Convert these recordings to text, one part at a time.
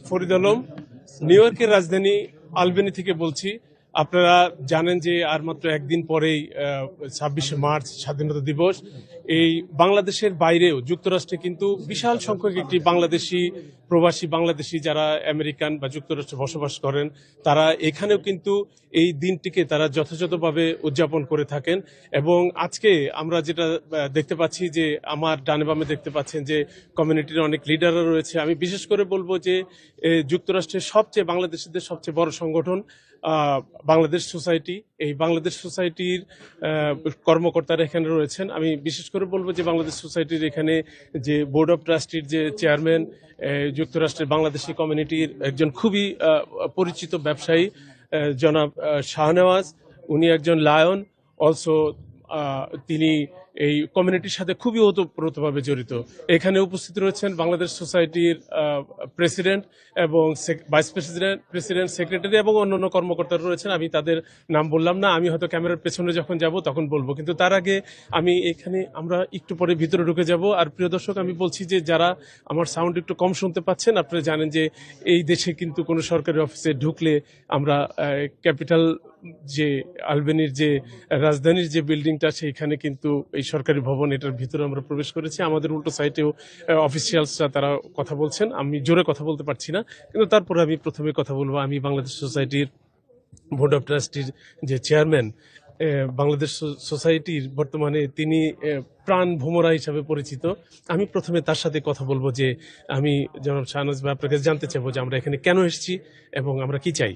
Farid Alam, new ইয়র্কের রাজধানী আলবেনি থেকে বলছি। আপনারা জানেন যে আর মাত্র একদিন পরেই 26শে মার্চ স্বাধীনতা দিবস। এই বাংলাদেশের বাইরেও যুক্তরাষ্ট্রে কিন্তু বিশাল সংখ্যক একটি বাংলাদেশি প্রবাসী বাংলাদেশি যারা আমেরিকান বা যুক্তরাষ্ট্রে বসবাস করেন, তারা এখানেও কিন্তু এই দিনটিকে তারা যথাযথভাবে উদযাপন করে থাকেন। এবং আজকে আমরা যেটা দেখতে পাচ্ছি যে আমার ডানে বামে দেখতে পাচ্ছেন যে কমিউনিটির অনেক লিডাররা রয়েছে। আমি বিশেষ করে বলবো যে যুক্তরাষ্ট্রের সবচেয়ে বাংলাদেশিদের সবচেয়ে বড় সংগঠন বাংলাদেশ সোসাইটি, এই বাংলাদেশ সোসাইটির কর্মকর্তারা এখানে রয়েছেন। আমি বিশেষ করে বলবো যে বাংলাদেশ সোসাইটির এখানে যে বোর্ড অফ ট্রাস্টির যে চেয়ারম্যান, যুক্তরাষ্ট্রের বাংলাদেশি কমিউনিটির একজন খুবই পরিচিত ব্যবসায়ী জনাব শাহনেওয়াজ, উনি একজন লায়ন অলসো। তিনি এই কমিউনিটির সাথে খুবই ওতপ্রোতভাবে জড়িত। এখানে উপস্থিত রয়েছেন বাংলাদেশ সোসাইটির প্রেসিডেন্ট এবং ভাইস প্রেসিডেন্ট, সেক্রেটারি এবং অন্যান্য কর্মকর্তারা রয়েছেন। আমি তাদের নাম বললাম না, আমি হয়তো ক্যামেরার পেছনে যখন যাব তখন বলবো, কিন্তু তার আগে আমি এখানে আমরা একটু পরে ভিতরে ঢুকে যাব। আর প্রিয় দর্শক, আমি বলছি যে যারা আমার সাউন্ড একটু কম শুনতে পাচ্ছেন, আপনারা জানেন যে এই দেশে কিন্তু কোনো সরকারি অফিসে ঢুকলে আমরা ক্যাপিটাল যে আলবেনির যে রাজধানীর যে বিল্ডিংটা, সেইখানে কিন্তু এই সরকারি ভবন, এটার ভিতরে আমরা প্রবেশ করেছি। আমাদের উল্টো সাইডেও অফিসিয়ালসরা তারা কথা বলছেন। আমি জোরে কথা বলতে পারছি না, কিন্তু তারপরে আমি প্রথমে কথা বলবো। আমি বাংলাদেশ সোসাইটির বোর্ড অফ ট্রাস্টির যে চেয়ারম্যান, বাংলাদেশ সোসাইটির বর্তমানে তিনি প্রাণ ভোমরা হিসাবে পরিচিত। আমি প্রথমে তার সাথে কথা বলবো যে আমি জনাব শাহনাজ ভাই আপনার কাছে জানতে চাইবো যে আমরা এখানে কেন এসেছি এবং আমরা কি চাই।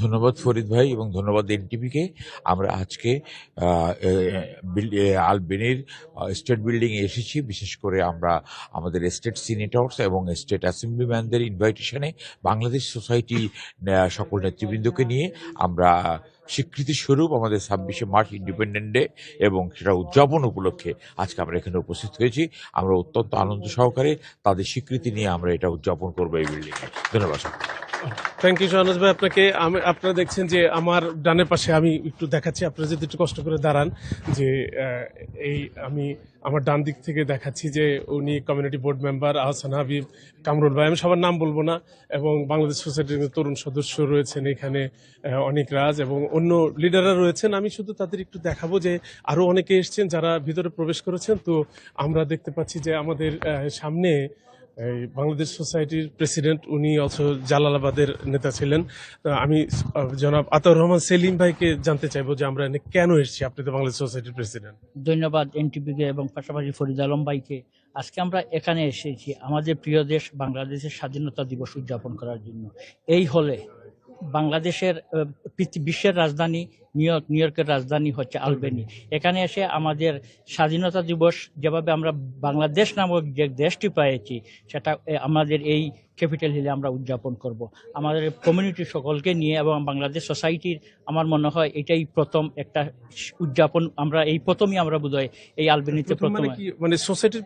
ধন্যবাদ ফরিদ ভাই এবং ধন্যবাদ এনটিভিকে। আমরা আজকে আলবেনির স্টেট বিল্ডিংয়ে এসেছি। বিশেষ করে আমরা আমাদের স্টেট সিনেটরস এবং স্টেট অ্যাসেম্বলিম্যানদের ইনভাইটেশনে বাংলাদেশ সোসাইটি সকল নেতৃবৃন্দকে নিয়ে আমরা স্বীকৃতি স্বরূপ আমাদের 26শে মার্চ ইন্ডিপেন্ডেন্ট ডে এবং সেটা উদযাপন উপলক্ষে আজকে আমরা এখানে উপস্থিত হয়েছি। আমরা অত্যন্ত আনন্দ সহকারে তাদের স্বীকৃতি নিয়ে আমরা এটা উদযাপন করবো এই বিল্ডিংয়ে। ধন্যবাদ। থ্যাংক ইউ শাহনাজ ভাই আপনাকে। আপনারা দেখছেন যে আমার ডানের পাশে, আমি একটু দেখাচ্ছি, আপনারা যদি একটু কষ্ট করে দাঁড়ান, যে এই আমি আমার ডান দিক থেকে দেখাচ্ছি যে উনি community board member Ahsan Habib, Kamrul ভাই, আমি সবার নাম বলবো না, এবং বাংলাদেশ সোসাইটির তরুণ সদস্য রয়েছেন এখানে অনেক রাজ এবং অন্য লিডাররা রয়েছেন। আমি শুধু তাদের একটু দেখাবো যে আরো অনেকে এসছেন যারা ভিতরে প্রবেশ করেছেন। তো আমরা দেখতে পাচ্ছি যে আমাদের সামনে এই বাংলাদেশ সোসাইটির প্রেসিডেন্ট, উনি অলসো জালালাবাদের নেতা ছিলেন। আমি জনাব আতাউর রহমান সেলিম ভাইকে জানতে চাইবো যে আমরা এখানে কেন এসেছি। আপনি তো বাংলাদেশ সোসাইটির প্রেসিডেন্ট। ধন্যবাদ এনটিভিকে এবং পাশাপাশি ফরিদ আলম ভাইকে। আজকে আমরা এখানে এসেছি আমাদের প্রিয় দেশ বাংলাদেশের স্বাধীনতা দিবস উদযাপন করার জন্য। এই হলে বাংলাদেশের বিশ্বের রাজধানী নিউ ইয়র্কের রাজধানী হচ্ছে আলবেনি। এখানে এসে আমাদের স্বাধীনতা দিবস যেভাবে আমরা বাংলাদেশ নামক যে দেশটি পেয়েছি, সেটা আমাদের এই ক্যাপিটাল হিলে আমরা উদযাপন করব আমাদের কমিউনিটির সকলকে নিয়ে। এবং বাংলাদেশ সোসাইটির আমার মনে হয় এটাই প্রথম একটা উদযাপন। আমরা এই প্রথমই আমরা বোধহয় এই আলবেনিতে মানে সোসাইটির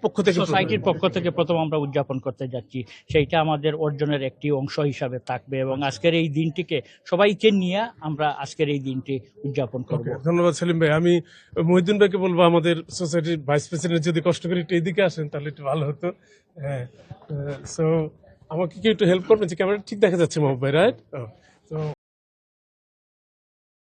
পক্ষ থেকে প্রথম আমরা উদযাপন করতে যাচ্ছি। সেইটা আমাদের অর্জনের একটি অংশ হিসাবে থাকবে এবং আজকের এই দিনটিকে সবাইকে নিয়ে আমরা আজকের এই দিনটি উদযাপন করব। ধন্যবাদ সেলিম ভাই। আমি মহিউদ্দিন ভাইকে বলবো আমাদের সোসাইটির ভাইস প্রেসিডেন্ট যদি কষ্ট করে একটু এদিকে আসেন তাহলে একটু ভালো হতো। হ্যাঁ, সো আমাকে কি একটু হেল্প করবেন যে ক্যামেরা ঠিক দেখা যাচ্ছে মহব ভাই, রাইট?